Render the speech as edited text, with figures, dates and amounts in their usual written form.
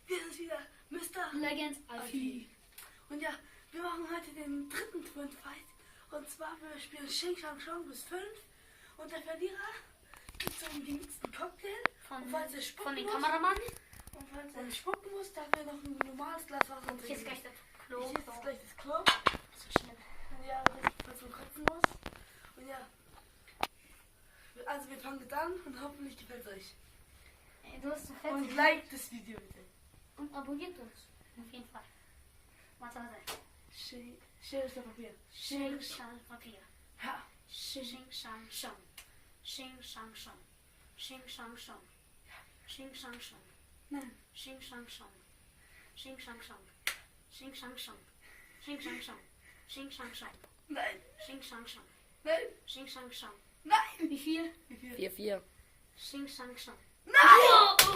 Wir sind wieder Mr. Legends Alfie. Und ja, wir machen heute den dritten Twin Fight. Und zwar, wir spielen Xing Shang Shang bis 5. Und der Verlierer gibt so einen gemixten Cocktail. Und falls er Von den muss, Kameramann. Und falls er spucken muss, darf er noch ein normales Glas Wasser trinken. Hier ist gleich das Klo. Hier ist gleich das Klo. So schlimm. Und ja, falls man kotzen muss. Und ja, also wir fangen jetzt an und hoffentlich gefällt es euch. Ey, du hast so fett. Und liked das Video bitte. Und abonniert uns. Auf jeden Fall. Warte. Schere, Stein, Papier. Xing Shang Papier. Ja. Xing Shang Shang. Xing Shang Shang. Xing Shang Shang. Xing Shang Shang. Nein. Xing Shang Shang. Xing Shang Shang. Xing Shang Shang. Xing Shang Shang. Xing Shang Shang. Nein. Xing Shang Shang. Nein. Xing Shang Shang. Nein. Wie viel? Wie viel? 4-4. Xing Shang Shang. Nein!